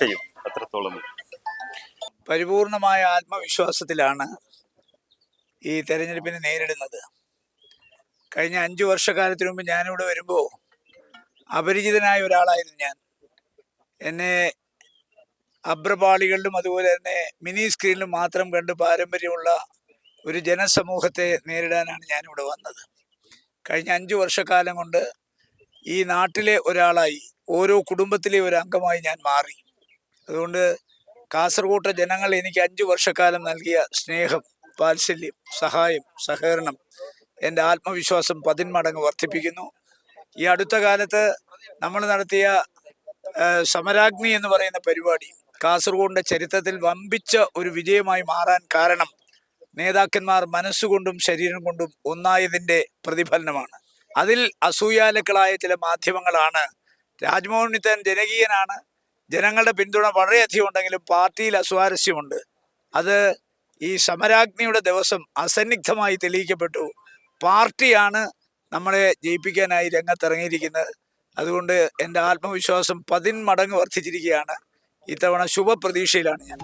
ചെയ്യും? എത്രത്തോളം? പരിപൂർണമായ ആത്മവിശ്വാസത്തിലാണ് ഈ തെരഞ്ഞെടുപ്പിനെ നേരിടുന്നത്. കഴിഞ്ഞ 5 വർഷക്കാലത്തിന് മുമ്പ് ഞാനിവിടെ വരുമ്പോൾ അപരിചിതനായ ഒരാളായിരുന്നു ഞാൻ. എന്നെ അഭ്രപാളികളിലും അതുപോലെ തന്നെ മിനി സ്ക്രീനിലും മാത്രം കണ്ട് പാരമ്പര്യമുള്ള ഒരു ജനസമൂഹത്തെ നേരിടാനാണ് ഞാനിവിടെ വന്നത്. കഴിഞ്ഞ 5 വർഷക്കാലം കൊണ്ട് ഈ നാട്ടിലെ ഒരാളായി, ഓരോ കുടുംബത്തിലെ ഒരു അംഗമായി ഞാൻ മാറി. അതുകൊണ്ട് കാസർഗോട്ടെ ജനങ്ങൾ എനിക്ക് 5 വർഷക്കാലം നൽകിയ സ്നേഹം, വാത്സല്യം, സഹായം, സഹകരണം എൻ്റെ ആത്മവിശ്വാസം 10 മടങ്ങ് വർദ്ധിപ്പിക്കുന്നു. ഈ അടുത്ത കാലത്ത് നമ്മൾ നടത്തിയ സമരാഗ്നി എന്ന് പറയുന്ന പരിപാടി കാസർഗോഡിൻ്റെ ചരിത്രത്തിൽ വമ്പിച്ച ഒരു വിജയമായി മാറാൻ കാരണം നേതാക്കന്മാർ മനസ്സുകൊണ്ടും ശരീരം കൊണ്ടും ഒന്നായതിൻ്റെ പ്രതിഫലനമാണ്. അതിൽ അസൂയാലുക്കളായ ചില മാധ്യമങ്ങളാണ് രാജ്മോഹൻ ഉണ്ണിത്താൻ ജനകീയനാണ്, ജനങ്ങളുടെ പിന്തുണ വളരെയധികം ഉണ്ടെങ്കിലും പാർട്ടിയിൽ അസ്വാരസ്യമുണ്ട്. അത് ഈ സമരാഗ്നിയുടെ ദിവസം അസന്നിഗ്ധമായി തെളിയിക്കപ്പെട്ടു. പാർട്ടിയാണ് നമ്മളെ ജയിപ്പിക്കാനായി രംഗത്തിറങ്ങിയിരിക്കുന്നത്. അതുകൊണ്ട് എൻ്റെ ആത്മവിശ്വാസം 10 മടങ്ങ് വർദ്ധിച്ചിരിക്കുകയാണ്. ഇത്തവണ ശുഭപ്രതീക്ഷയിലാണ് ഞാൻ.